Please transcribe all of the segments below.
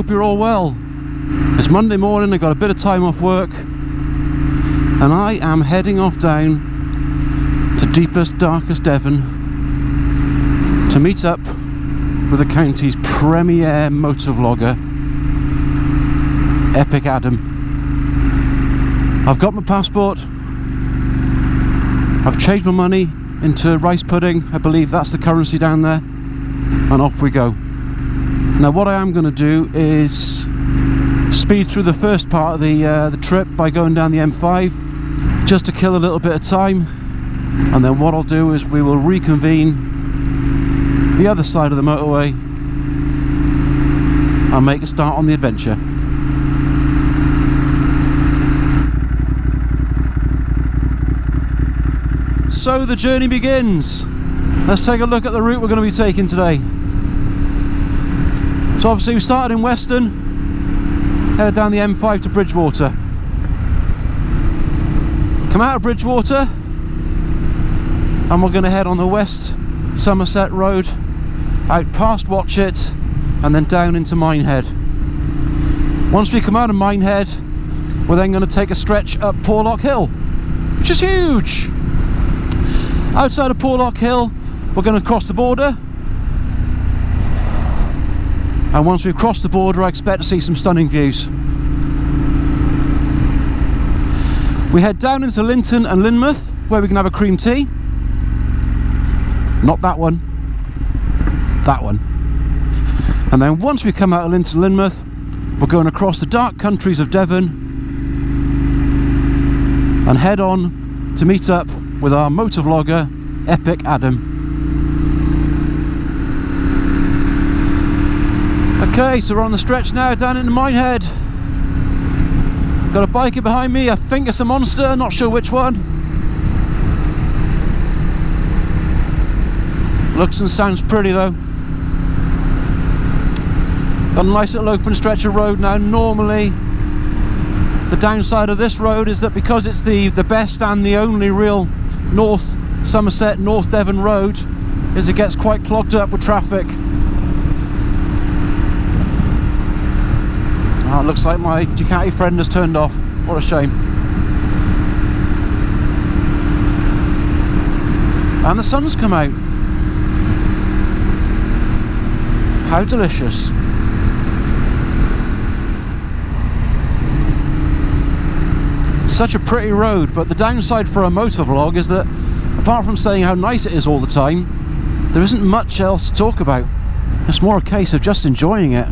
hope you're all well. It's Monday morning, I got a bit of time off work, and I am heading off down to deepest, darkest Devon to meet up with the county's premier motovlogger, Epic Adam. I've got my passport, I've changed my money into rice pudding, I believe that's the currency down there, and off we go. Now what I am going to do is speed through the first part of the trip by going down the M5 just to kill a little bit of time, and then what I'll do is we will reconvene the other side of the motorway and make a start on the adventure. So the journey begins. Let's take a look at the route we're going to be taking today. So obviously we started in Weston, headed down the M5 to Bridgewater. Come out of Bridgewater and we're going to head on the West Somerset Road, out past Watchet and then down into Minehead. Once we come out of Minehead, we're then going to take a stretch up Porlock Hill, which is huge. Outside of Porlock Hill, we're going to cross the border, and once we've crossed the border, I expect to see some stunning views. We head down into Linton and Lynmouth, where we can have a cream tea. Not that one, that one. And then once we come out of Linton and Lynmouth, we're going across the dark countries of Devon and head on to meet up with our motovlogger, Epic Adam. Okay, so we're on the stretch now down into Minehead. Got a biker behind me, I think it's a Monster, not sure which one. Looks and sounds pretty though. Got a nice little open stretch of road now. Normally, the downside of this road is that because it's the best and the only real North Somerset, North Devon road, is it gets quite clogged up with traffic. Oh, it looks like my Ducati friend has turned off. What a shame. And the sun's come out. How delicious. Such a pretty road, but the downside for a motovlog is that apart from saying how nice it is all the time, there isn't much else to talk about. It's more a case of just enjoying it.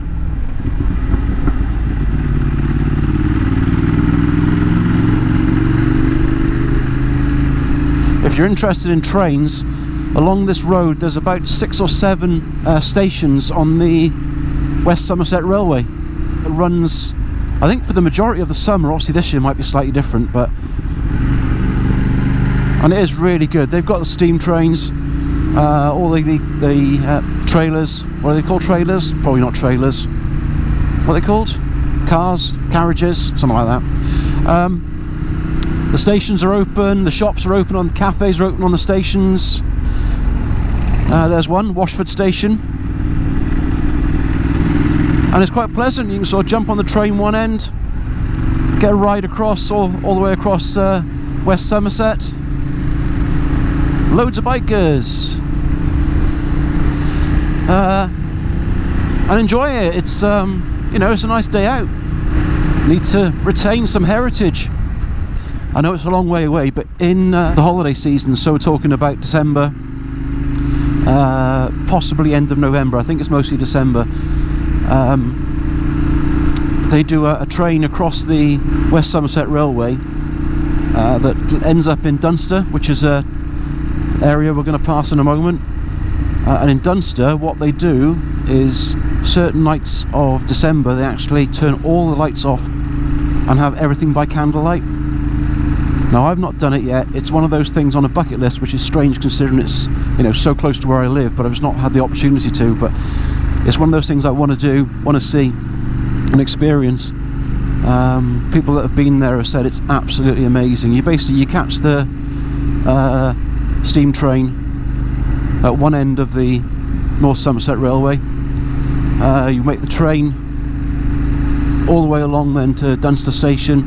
If you're interested in trains, along this road there's about 6 or 7 stations on the West Somerset Railway. It runs, I think, for the majority of the summer. Obviously this year might be slightly different, but and it is really good. They've got the steam trains, all the trailers. What are they called? Trailers? Probably not trailers. What are they called? Cars, carriages, something like that. The stations are open, the shops are open, the cafes are open on the stations. There's one, Washford Station. And it's quite pleasant. You can sort of jump on the train one end, get a ride across, all the way across West Somerset. Loads of bikers. And enjoy it. It's you know, it's a nice day out. Need to retain some heritage. I know it's a long way away, but in the holiday season, so we're talking about December, possibly end of November, I think it's mostly December, they do a train across the West Somerset Railway that ends up in Dunster, which is a area we're going to pass in a moment. And in Dunster, what they do is certain nights of December they actually turn all the lights off and have everything by candlelight. Now I've not done it yet. It's one of those things on a bucket list, which is strange considering it's, you know, so close to where I live, but I've just not had the opportunity to. But it's one of those things I want to do, want to see and experience. People that have been there have said it's absolutely amazing. You catch the steam train at one end of the North Somerset Railway. You make the train all the way along then to Dunster Station,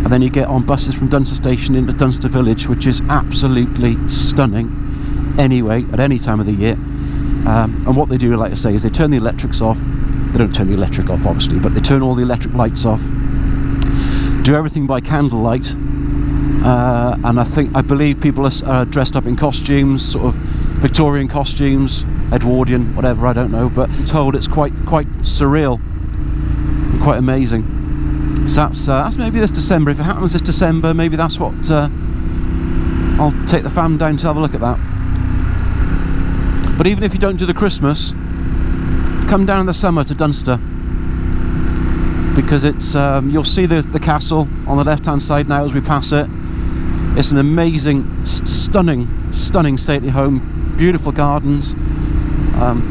and then you get on buses from Dunster Station into Dunster Village, which is absolutely stunning anyway at any time of the year. And what they do, like I say, is they turn the electrics off. They don't turn the electric off obviously, but they turn all the electric lights off, do everything by candlelight, and I believe people are dressed up in costumes, sort of Victorian costumes, Edwardian, whatever, I don't know, but I'm told it's quite surreal and quite amazing. So that's maybe this December. If it happens this December, maybe that's what I'll take the fam down to have a look at that. But even if you don't do the Christmas, come down in the summer to Dunster, because it's you'll see the castle on the left hand side now as we pass it. It's an amazing, stunning stately home, beautiful gardens,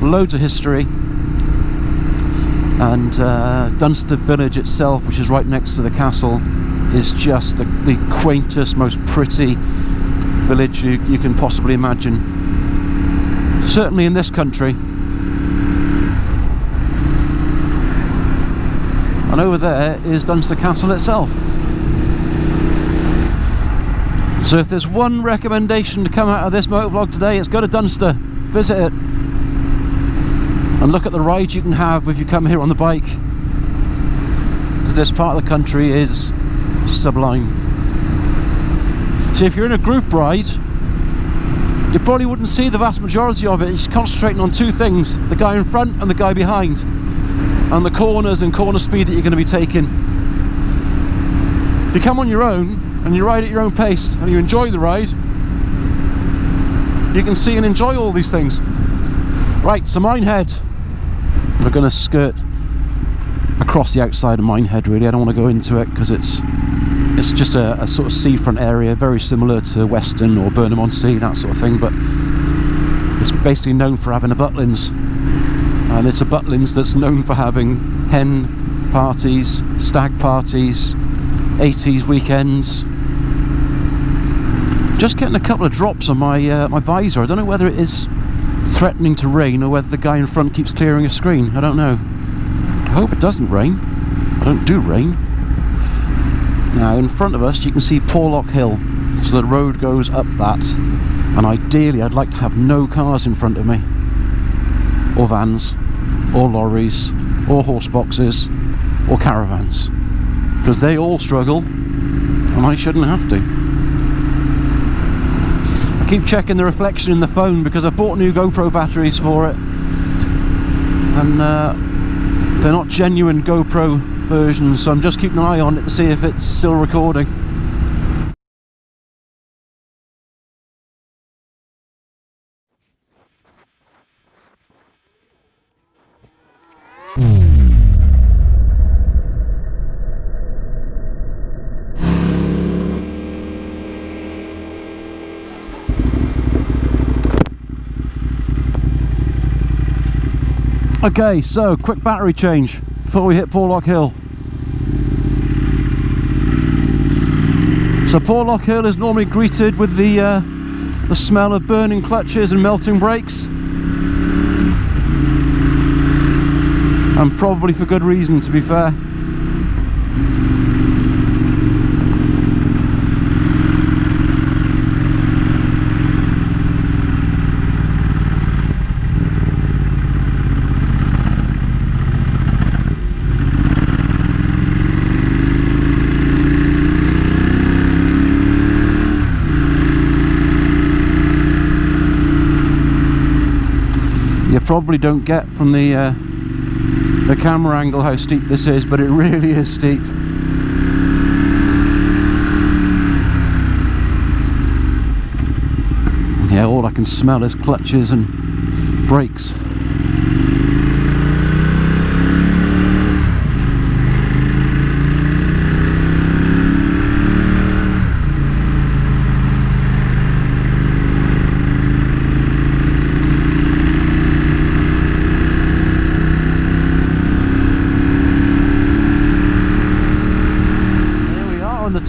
loads of history, and Dunster Village itself, which is right next to the castle, is just the quaintest, most pretty village you can possibly imagine. Certainly in this country. And over there is Dunster Castle itself. So if there's one recommendation to come out of this motovlog today, it's go to Dunster, visit it, and look at the rides you can have if you come here on the bike, because this part of the country is sublime. So if you're in a group ride, you probably wouldn't see the vast majority of it. It's concentrating on two things: the guy in front and the guy behind, and the corners and corner speed that you're going to be taking. If you come on your own and you ride at your own pace and you enjoy the ride, you can see and enjoy all these things. Right, so Minehead. We're going to skirt across the outside of Minehead, really. I don't want to go into it because it's just a sort of seafront area, very similar to Weston or Burnham-on-Sea, that sort of thing, but it's basically known for having a Butlins, and it's a Butlins that's known for having hen parties, stag parties, 80s weekends. Just getting a couple of drops on my my visor. I don't know whether it is threatening to rain or whether the guy in front keeps clearing a screen. I don't know. I hope it doesn't rain. I don't do rain. Now in front of us you can see Porlock Hill, so the road goes up that, and ideally I'd like to have no cars in front of me, or vans, or lorries, or horse boxes, or caravans, because they all struggle and I shouldn't have to. I keep checking the reflection in the phone because I've bought new GoPro batteries for it, and they're not genuine GoPro versions, so I'm just keeping an eye on it to see if it's still recording. Okay, so quick battery change before we hit Porlock Hill. So Porlock Hill is normally greeted with the smell of burning clutches and melting brakes, and probably for good reason, to be fair. You probably don't get from the camera angle how steep this is, but it really is steep. Yeah, all I can smell is clutches and brakes.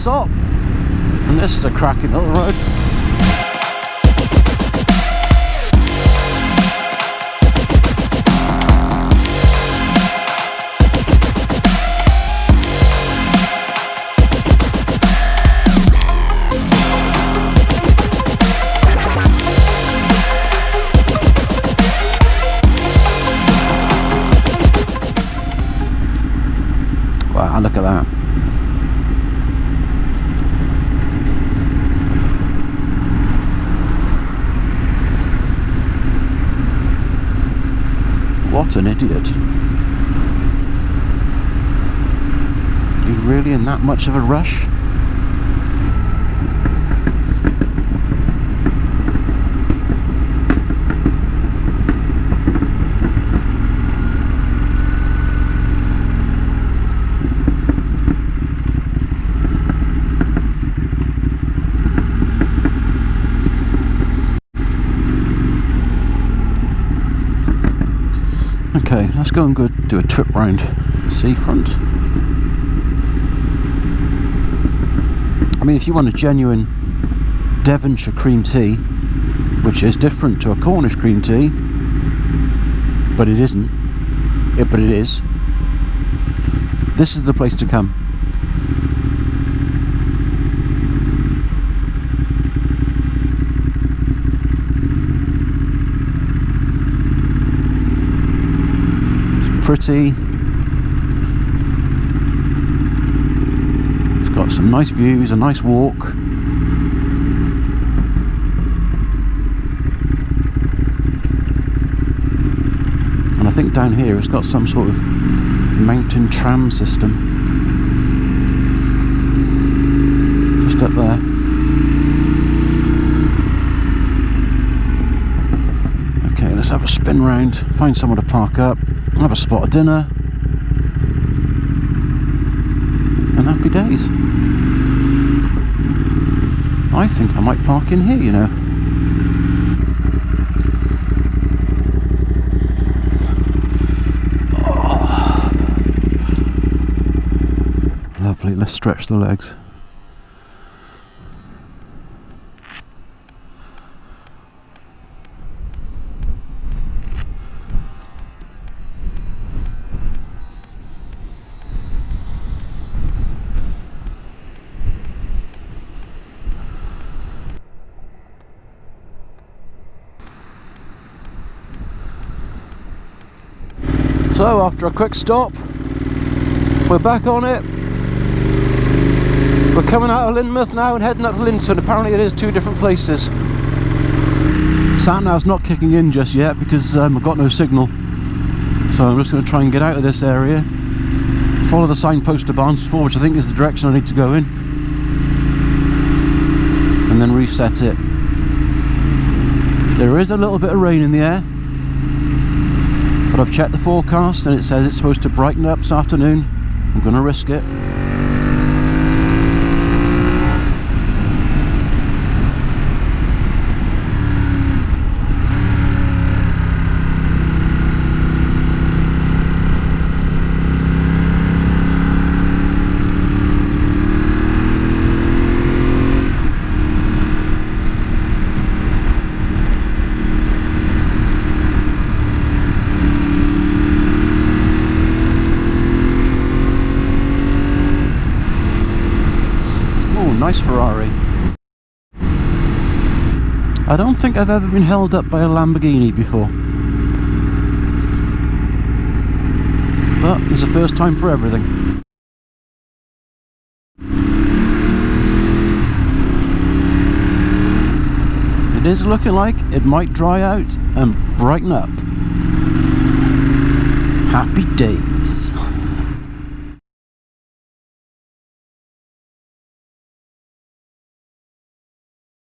Top, and this is a cracking little road. Wow, look at that. What an idiot. You really in that much of a rush? Okay, let's go and do a trip round seafront. I mean, if you want a genuine Devonshire cream tea, which is different to a Cornish cream tea, but it isn't, but it is, this is the place to come. Pretty. It's got some nice views, a nice walk. And I think down here it's got some sort of mountain tram system. Just up there. Okay, let's have a spin round, find somewhere to park up. Have a spot of dinner and happy days. I think I might park in here, you know. Oh. Lovely, let's stretch the legs. So after a quick stop, we're back on it. We're coming out of Lynmouth now and heading up to Linton. Apparently it is two different places. Sat-nav's not kicking in just yet because I've got no signal. So I'm just going to try and get out of this area, follow the signpost to Barnstable, which I think is the direction I need to go in, and then reset it. There is a little bit of rain in the air, but I've checked the forecast and it says it's supposed to brighten up this afternoon. I'm going to risk it. Nice Ferrari. I don't think I've ever been held up by a Lamborghini before, but it's a first time for everything. It is looking like it might dry out and brighten up. Happy days.